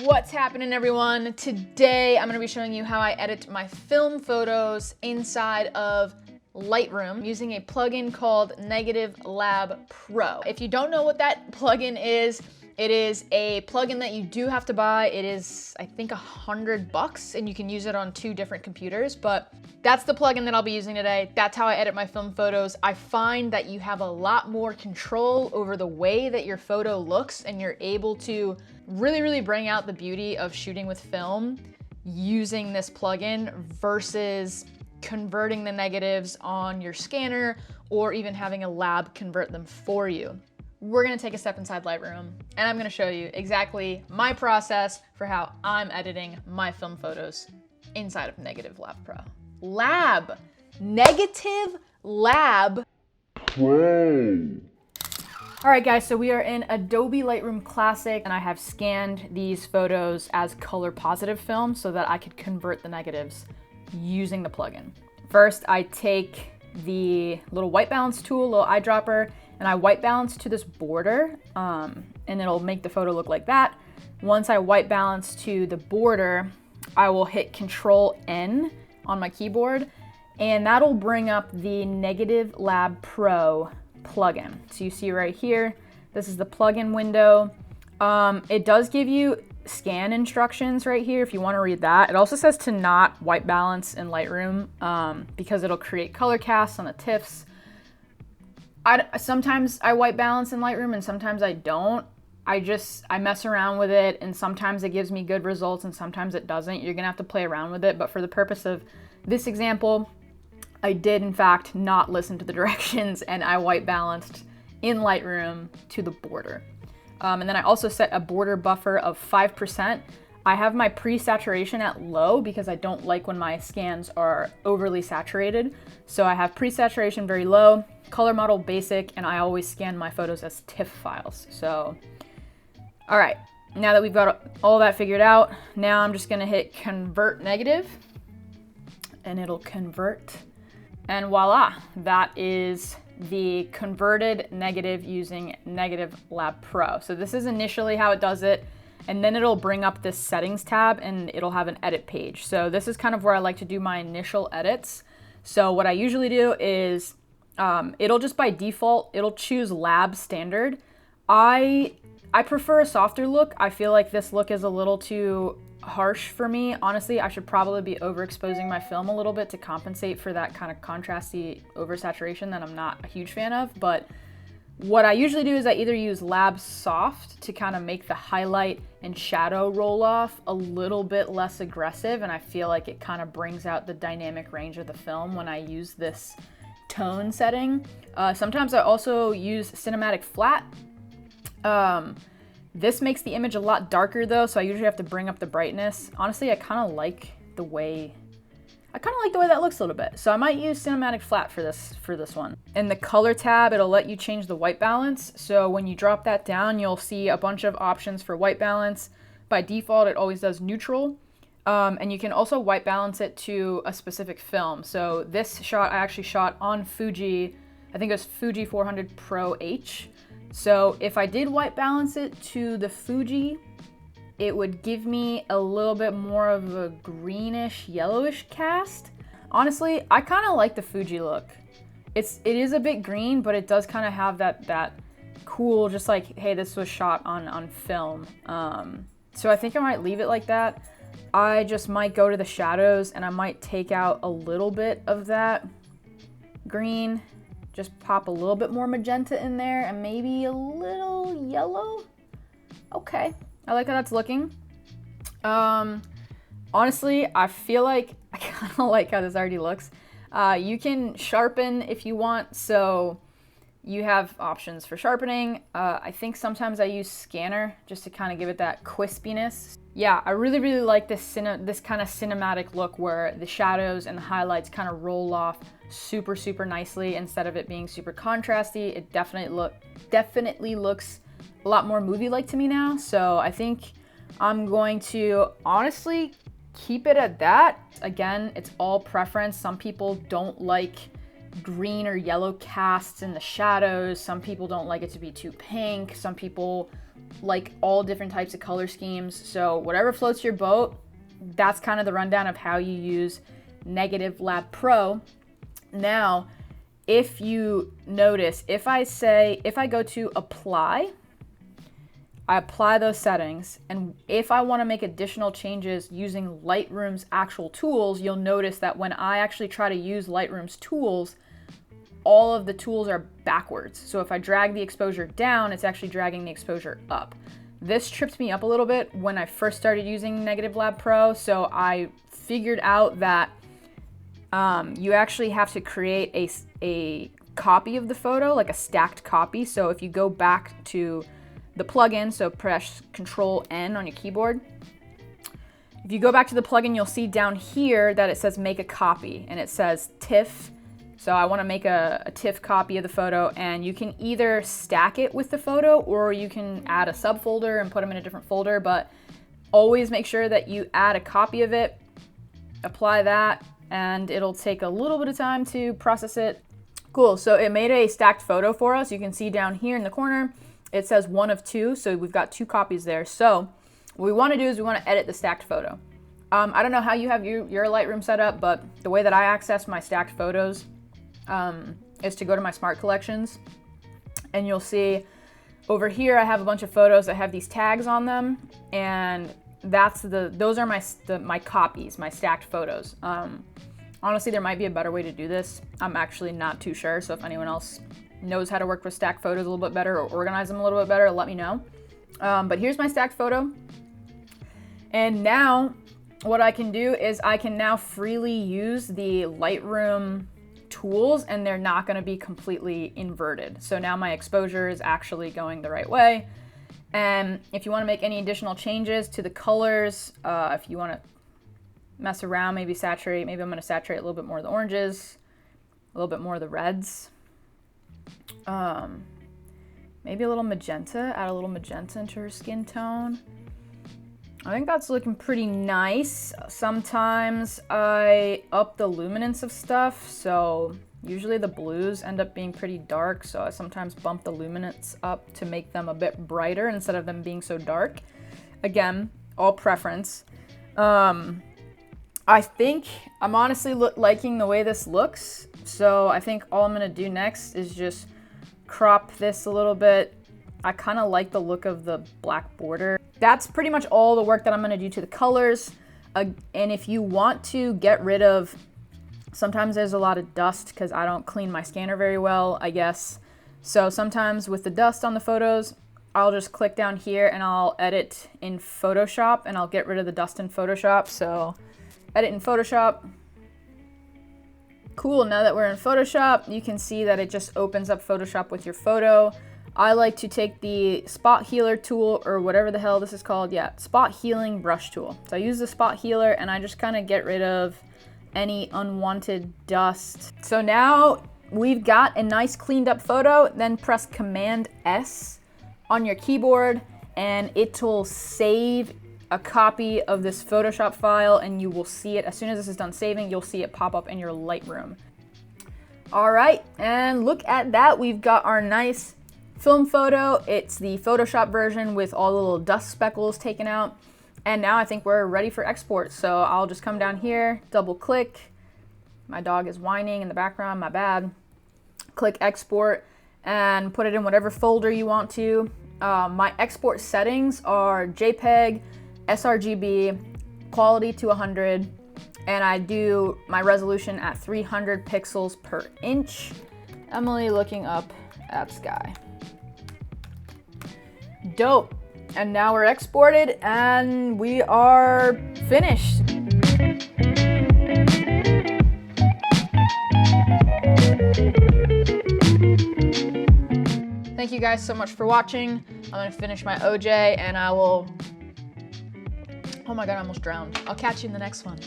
What's happening, everyone? Today I'm going to be showing you how I edit my film photos inside of Lightroom using a plugin called Negative Lab Pro. If you don't know what that plugin is, it is a plugin that you do have to buy. It is, I think, $100 and you can use it on 2 different computers, but that's the plugin that I'll be using today. That's how I edit my film photos. I find that you have a lot more control over the way that your photo looks, and you're able to really bring out the beauty of shooting with film using this plugin versus converting the negatives on your scanner or even having a lab convert them for you. We're gonna take a step inside Lightroom and I'm gonna show you exactly my process for how I'm editing my film photos inside of Negative Lab Pro. Negative Lab Pro. All right, guys, so we are in Adobe Lightroom Classic and I have scanned these photos as color positive film so that I could convert the negatives using the plugin. First, I take the little white balance tool, little eyedropper, and I white balance to this border, and it'll make the photo look like that. Once I white balance to the border, I will hit Control N on my keyboard, and that'll bring up the Negative Lab Pro plugin. So you see right here, this is the plugin window. It does give you scan instructions right here if you want to read that. It also says to not white balance in Lightroom because it'll create color casts on the TIFFs. Sometimes I white balance in Lightroom and sometimes I don't. I mess around with it, and sometimes it gives me good results and sometimes it doesn't. You're gonna have to play around with it, but for the purpose of this example, I did in fact not listen to the directions and I white balanced in Lightroom to the border. And then I also set a border buffer of 5%. I have my pre-saturation at low because I don't like when my scans are overly saturated. So I have pre-saturation very low, color model basic, and I always scan my photos as TIFF files. So, all right, now that we've got all that figured out, now I'm just gonna hit convert negative and it'll convert. And voila, that is the converted negative using Negative Lab Pro. So this is initially how it does it, and then it'll bring up this settings tab and it'll have an edit page. So this is kind of where I like to do my initial edits. So what I usually do is it'll just by default, it'll choose lab standard. I prefer a softer look. I feel like this look is a little too harsh for me. Honestly, I should probably be overexposing my film a little bit to compensate for that kind of contrasty oversaturation that I'm not a huge fan of. But what I usually do is I either use Lab Soft to kind of make the highlight and shadow roll off a little bit less aggressive, and I feel like it kind of brings out the dynamic range of the film when I use this tone setting. Sometimes I also use Cinematic Flat. This makes the image a lot darker though, so I usually have to bring up the brightness. Honestly, I kind of like the way that looks a little bit. So I might use Cinematic Flat for this one. In the color tab, it'll let you change the white balance. So when you drop that down, you'll see a bunch of options for white balance. By default, it always does neutral. And you can also white balance it to a specific film. So this shot I actually shot on Fuji, I think it was Fuji 400 Pro H. So if I did white balance it to the Fuji, it would give me a little bit more of a greenish, yellowish cast. Honestly, I kind of like the Fuji look. It is a bit green, but it does kind of have that cool, just like, hey, this was shot on film. So I think I might leave it like that. I just might go to the shadows and I might take out a little bit of that green. Just pop a little bit more magenta in there and maybe a little yellow. Okay, I like how that's looking. Honestly, I feel like I kind of like how this already looks. You can sharpen if you want, so you have options for sharpening. I think sometimes I use scanner just to kind of give it that crispiness. Yeah, I really like this kind of cinematic look where the shadows and the highlights kind of roll off super nicely instead of it being super contrasty. It definitely looks a lot more movie-like to me now. So I think I'm going to honestly keep it at that. Again, it's all preference. Some people don't like green or yellow casts in the shadows. Some people don't like it to be too pink. Some people like all different types of color schemes. So whatever floats your boat, that's kind of the rundown of how you use Negative Lab Pro. Now, if you notice, if I go to apply, I apply those settings, and if I want to make additional changes using Lightroom's actual tools, you'll notice that when I actually try to use Lightroom's tools, all of the tools are backwards. So if I drag the exposure down, it's actually dragging the exposure up. This tripped me up a little bit when I first started using Negative Lab Pro, so I figured out that you actually have to create a copy of the photo, like a stacked copy. So if you go back to the plugin, so press Control N on your keyboard. If you go back to the plugin, you'll see down here that it says make a copy, and it says TIFF. So I want to make a TIFF copy of the photo, and you can either stack it with the photo or you can add a subfolder and put them in a different folder, but always make sure that you add a copy of it, apply that, and it'll take a little bit of time to process it. Cool, so it made a stacked photo for us. You can see down here in the corner, it says 1 of 2, so we've got 2 copies there. So what we want to do is we want to edit the stacked photo. I don't know how you have your Lightroom set up, but the way that I access my stacked photos is to go to my Smart Collections, and you'll see over here I have a bunch of photos that have these tags on them, and those are my copies, my stacked photos. Honestly, there might be a better way to do this. I'm actually not too sure, so if anyone else knows how to work with stacked photos a little bit better or organize them a little bit better, let me know. But here's my stacked photo. And now what I can do is I can now freely use the Lightroom tools, and they're not going to be completely inverted. So now my exposure is actually going the right way. And if you want to make any additional changes to the colors, if you want to mess around, maybe saturate, maybe I'm going to saturate a little bit more of the oranges, a little bit more of the reds. Maybe a little magenta, add a little magenta into her skin tone. I think that's looking pretty nice. Sometimes I up the luminance of stuff, so usually the blues end up being pretty dark, so I sometimes bump the luminance up to make them a bit brighter instead of them being so dark. Again, all preference. I think I'm honestly liking the way this looks, so I think all I'm gonna do next is just crop this a little bit. I kind of like the look of the black border. That's pretty much all the work that I'm going to do to the colors. And if you want to get rid of, sometimes there's a lot of dust because I don't clean my scanner very well, I guess. So sometimes with the dust on the photos, I'll just click down here and I'll edit in Photoshop, and I'll get rid of the dust in Photoshop. So edit in Photoshop. Cool, now that we're in Photoshop, you can see that it just opens up Photoshop with your photo. I like to take the spot healer tool, or whatever the hell this is called. Yeah, spot healing brush tool. So I use the spot healer and I just kind of get rid of any unwanted dust. So now we've got a nice cleaned up photo. Then press Command S on your keyboard and it will save a copy of this Photoshop file, and you will see it as soon as this is done saving. You'll see it pop up in your Lightroom. All right, and look at that. We've got our nice film photo. It's the Photoshop version with all the little dust speckles taken out. And now I think we're ready for export. So I'll just come down here, double click. My dog is whining in the background, my bad. Click export and put it in whatever folder you want to. My export settings are JPEG, sRGB, quality to 100, and I do my resolution at 300 pixels per inch. Emily looking up at sky. Dope. And now we're exported and we are finished. Thank you guys so much for watching. I'm gonna finish my OJ and I will, oh my God, I almost drowned. I'll catch you in the next one.